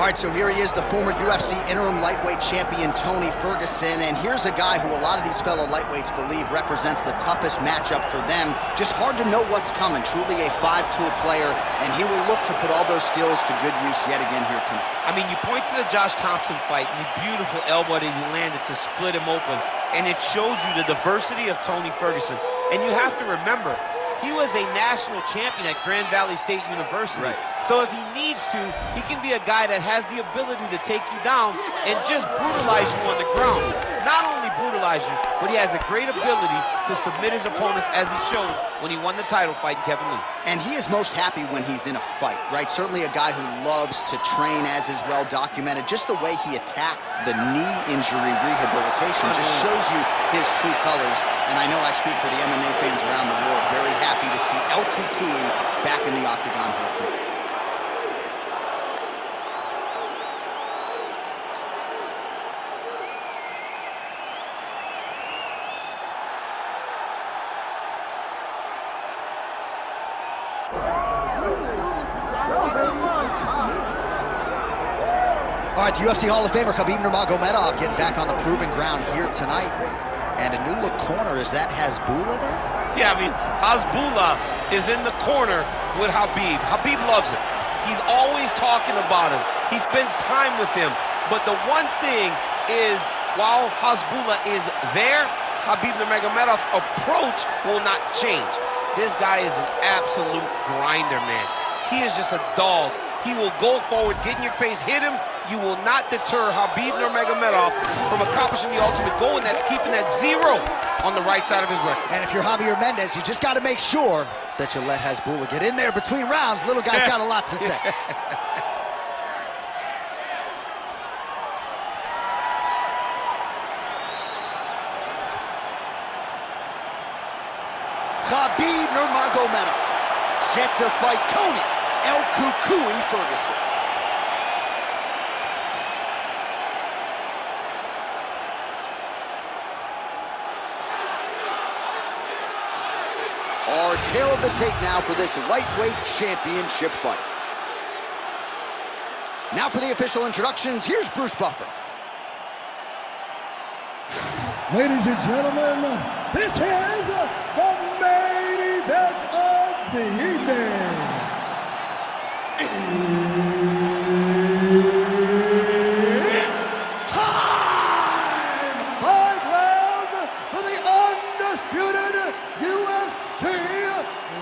All right, so here he is, the former UFC interim lightweight champion, Tony Ferguson. And here's a guy who a lot of these fellow lightweights believe represents the toughest matchup for them. Just hard to know what's coming. Truly a five-tool player, and he will look to put all those skills to good use yet again here tonight. I mean, you point to the Josh Thompson fight and the beautiful elbow that he landed to split him open, and it shows you the diversity of Tony Ferguson. And you have to remember, he was a national champion at Grand Valley State University. Right. So if he needs to, he can be a guy that has the ability to take you down and just brutalize you on the ground. Not only brutalize you, but he has a great ability to submit his opponents, as he showed when he won the title fighting Kevin Lee. And he is most happy when he's in a fight, right? Certainly a guy who loves to train, as is well documented. Just the way he attacked the knee injury rehabilitation just shows you his true colors. And I know I speak for the MMA fans around the world. Very happy to see El Cucuy back in the octagon here tonight. All right, the UFC Hall of Famer Khabib Nurmagomedov getting back on the proving ground here tonight. And a new look corner, is that Hasbulla there? Yeah, I mean, Hasbulla is in the corner with Khabib. Khabib loves it. He's always talking about him. He spends time with him. But the one thing is, while Hasbulla is there, Khabib Nurmagomedov's approach will not change. This guy is an absolute grinder, man. He is just a dog. He will go forward, get in your face, hit him. You will not deter Khabib Nurmagomedov from accomplishing the ultimate goal, and that's keeping that 0 on the right side of his record. And if you're Javier Mendez, you just got to make sure that you let Hasbulla get in there between rounds. Little guy's got a lot to say. Khabib Nurmagomedov set to fight Tony El Cucuy Ferguson. Our tail of the tape now for this lightweight championship fight. Now for the official introductions, here's Bruce Buffer. Ladies and gentlemen, this is the main event of the evening. It's time! 5 rounds for the undisputed UFC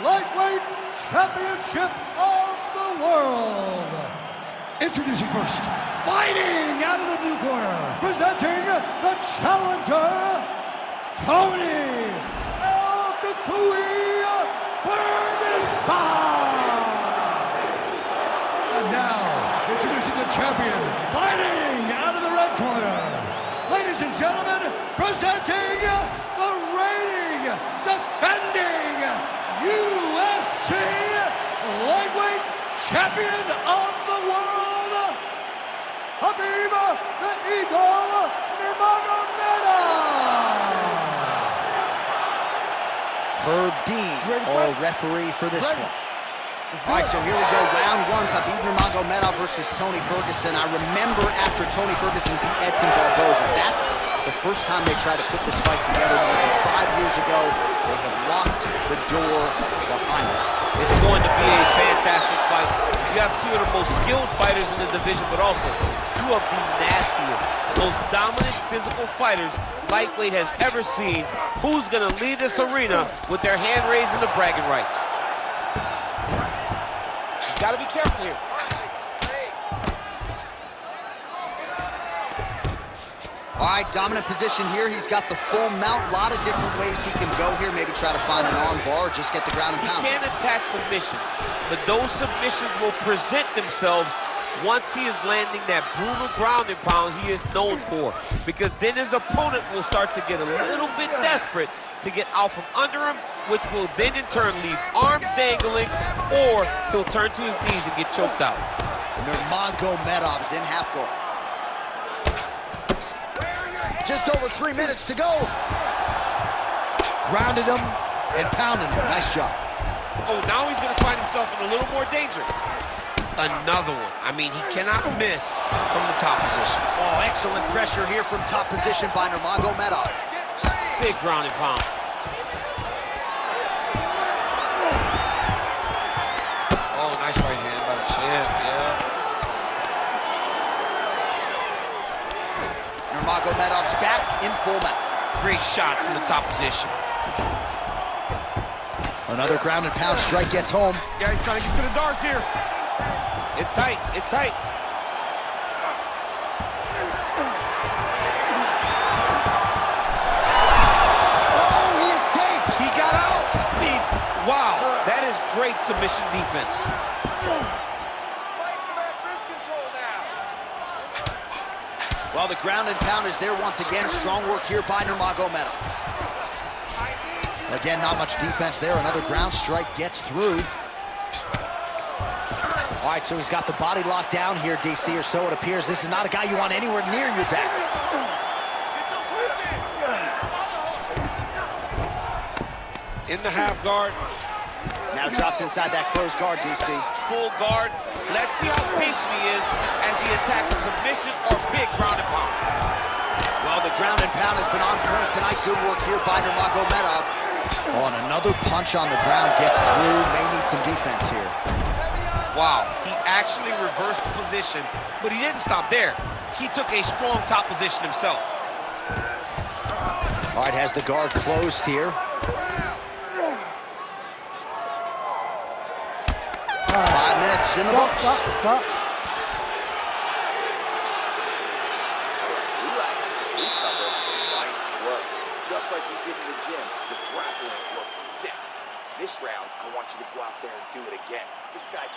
Lightweight Championship of the World. Introducing first, fighting out of the blue corner, presenting the challenger, Tony El Cucuy Ferguson. And now, introducing the champion, fighting out of the red corner. Ladies and gentlemen, presenting the reigning, defending UFC Lightweight Champion of the World, Khabib the Eagle Nurmagomedov. Herb Dean, our referee for this one. All right, so here we go, round one, Khabib Nurmagomedov versus Tony Ferguson. I remember after Tony Ferguson beat Edson Barboza, that's the first time they tried to put this fight together more than 5 years ago. They have locked the door behind them. It's going to be a fantastic fight. You have two of the most skilled fighters in the division, but also two of the nastiest, most dominant physical fighters lightweight has ever seen. Who's going to lead this arena with their hand raised in the bragging rights? You got to be careful here. All right, dominant position here. He's got the full mount. A lot of different ways he can go here. Maybe try to find an arm bar or just get the ground and pound. He can attack submission, but those submissions will present themselves once he is landing that brutal ground and pound he is known for. Because then his opponent will start to get a little bit desperate to get out from under him, which will then in turn leave arms dangling, or he'll turn to his knees and get choked out. Nurmagomedov's in half guard. Just over 3 minutes to go. Grounded him and pounded him. Nice job. Oh, now he's going to find himself in a little more danger. another one. I mean, he cannot miss from the top position. Oh, excellent pressure here from top position by Nurmagomedov. Big ground and pound. Oh, nice right hand by the champ, yeah. Nurmagomedov's back in full mount. Great shot from the top position. Another ground and pound strike gets home. Yeah, he's trying to get to the darts here. It's tight, it's tight. Oh, he escapes! He got out. I mean, wow, that is great submission defense. Fight for that wrist control now. Well, the ground and pound is there once again. Strong work here by Nurmagomedov. Again, not much defense there. Another ground strike gets through. All right, so he's got the body locked down here, DC, or so it appears. This is not a guy you want anywhere near your back. In the half guard. Now drops inside that closed guard, DC. Full guard. Let's see how patient he is as he attacks a submission or big ground and pound. Well, the ground and pound has been on point tonight. Good work here by Nurmagomedov. Oh, and another punch on the ground gets through. May need some defense here. Wow, he actually reversed the position, but he didn't stop there. He took a strong top position himself. All right, has the guard closed here. 5 minutes in the books. Nice work. Just like you did in the gym, the grappling looks sick. This round, I want you to go out there and do it again. This guy...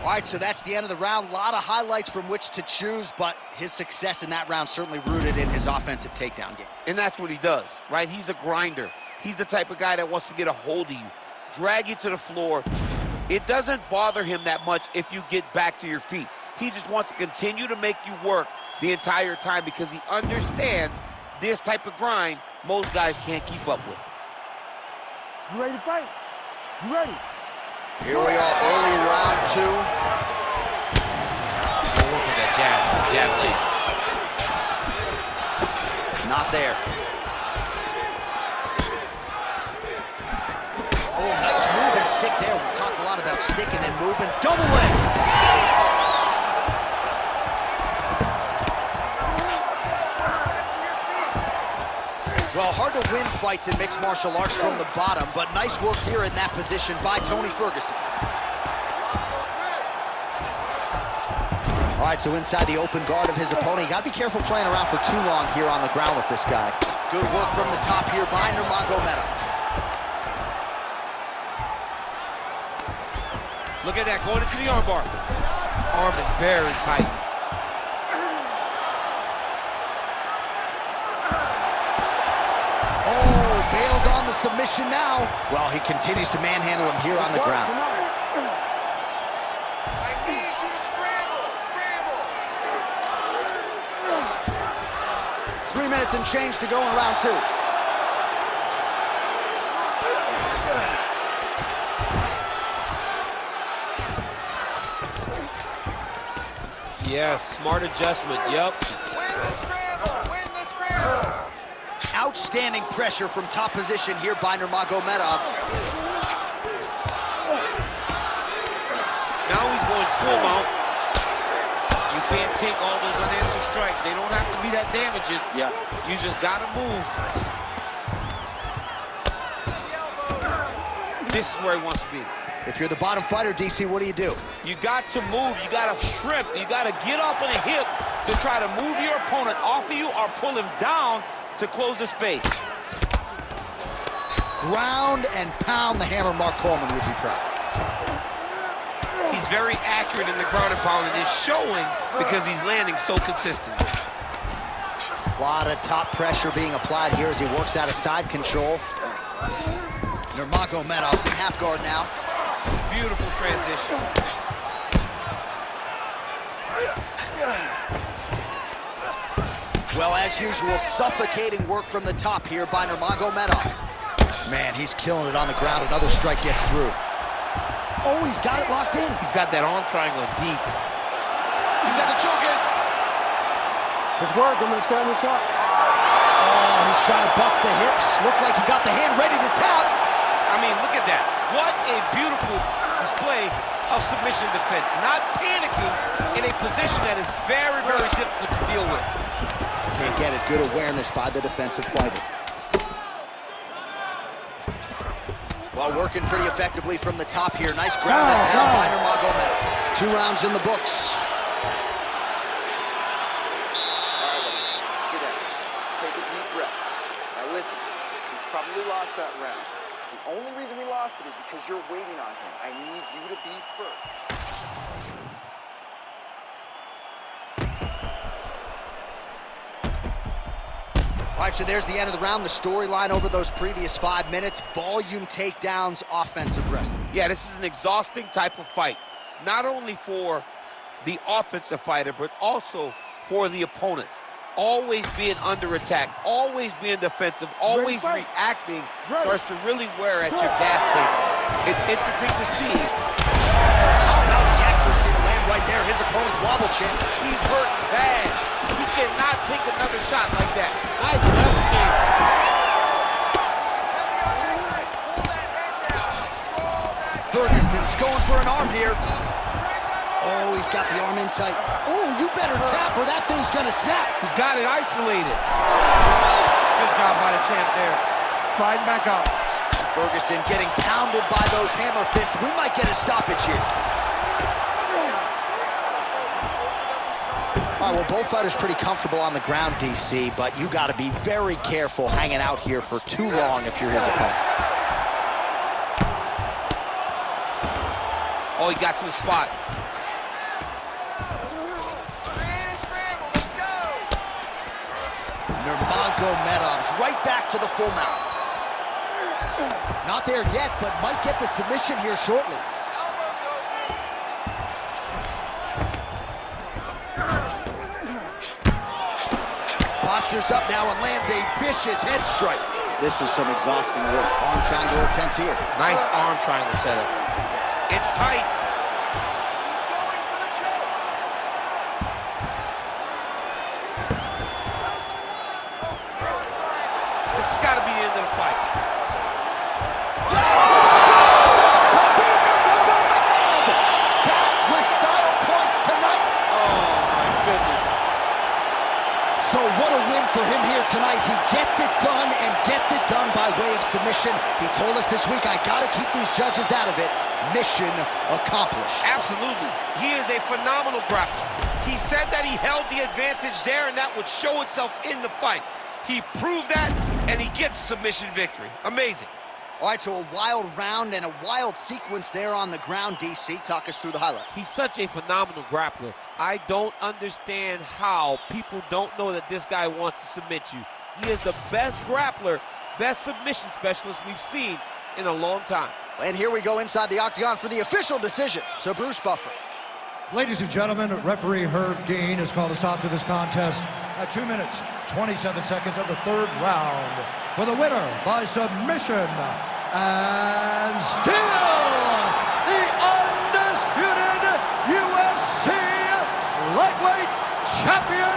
All right, so that's the end of the round. A lot of highlights from which to choose, but his success in that round certainly rooted in his offensive takedown game. And that's what he does, right? He's a grinder. He's the type of guy that wants to get a hold of you, drag you to the floor. It doesn't bother him that much if you get back to your feet. He just wants to continue to make you work the entire time because he understands this type of grind most guys can't keep up with. You ready to fight? You ready? Here we are, early round 2. Good work with that jab lands. Not there. Oh, nice move and stick there. We talked a lot about sticking and moving. Double leg. Well, hard to win fights in mixed martial arts from the bottom, but nice work here in that position by Tony Ferguson. All right, so inside the open guard of his opponent. You got to be careful playing around for too long here on the ground with this guy. Good work from the top here by Nurmagomedov. Look at that, going into the armbar. Arming very tight. Oh, bails on the submission now. Well, he continues to manhandle him here on the ground. I need you to scramble! Scramble! 3 minutes and change to go in round 2. Yes, smart adjustment, yep. Win the scramble! Win the scramble! Outstanding pressure from top position here by Nurmagomedov. Now he's going full mount. You can't take all those unanswered strikes. They don't have to be that damaging. Yeah. You just gotta move. This is where he wants to be. If you're the bottom fighter, DC, what do? You got to move. You got to shrimp. You got to get up on a hip to try to move your opponent off of you or pull him down to close the space. Ground and pound the hammer. Mark Coleman would be proud. He's very accurate in the ground and pound, and it's showing because he's landing so consistent. A lot of top pressure being applied here as he works out of side control. Nurmagomedov's in half guard now. Beautiful transition. Well, as usual, suffocating work from the top here by Nurmagomedov. Man, he's killing it on the ground. Another strike gets through. Oh, he's got it locked in. He's got that arm triangle deep. He's got the choke in. It's working, man. Stand this up. Oh, he's trying to buck the hips. Looked like he got the hand ready to tap. I mean, look at that. What a beautiful display of submission defense. Not panicking in a position that is very, very difficult to deal with. Can't get it. Good awareness by the defensive fighter. Well, working pretty effectively from the top here. Nice ground and pound by Nurmagomedov. 2 rounds in the books. All right, buddy. Sit down. Take a deep breath. Now listen, we probably lost that round. The only reason we lost it is because you're waiting on him. I need you to be first. All right, so there's the end of the round. The storyline over those previous 5 minutes. Volume takedowns, offensive wrestling. Yeah, this is an exhausting type of fight. Not only for the offensive fighter, but also for the opponent. Always being under attack, always being defensive, always reacting so as to really wear at your gas tank. It's interesting to see. How about the accuracy to land right there? His opponent's wobble chin. He's hurt bad. He cannot take another shot like that. Nice level change. Ferguson's going for an arm here. Oh, he's got the arm in tight. Oh, you better tap or that thing's gonna snap. He's got it isolated. Good job by the champ there. Sliding back out. Ferguson getting pounded by those hammer fists. We might get a stoppage here. All right, well, both fighters pretty comfortable on the ground, DC, but you got to be very careful hanging out here for too long if you're his opponent. Oh, he got to his spot. Nurmagomedov's right back to the full mount. Not there yet, but might get the submission here shortly. Postures up now and lands a vicious head strike. This is some exhausting work. Arm triangle attempt here. Nice arm triangle setup. It's tight. This has got to be the end of the fight. With style points tonight. Oh, my goodness. So what a win for him here tonight. He gets it done and gets it done by way of submission. He told us this week, I got to keep these judges out of it. Mission accomplished. Absolutely. He is a phenomenal grappler. He said that he held the advantage there and that would show itself in the fight. He proved that and he gets submission victory. Amazing. All right, so a wild round and a wild sequence there on the ground, DC. Talk us through the highlight. He's such a phenomenal grappler. I don't understand how people don't know that this guy wants to submit you. He is the best grappler, best submission specialist we've seen in a long time. And here we go inside the octagon for the official decision. So Bruce Buffer. Ladies and gentlemen, referee Herb Dean has called a stop to this contest at 2 minutes, 27 seconds of the 3rd round. For the winner by submission, and still the undisputed UFC lightweight champion,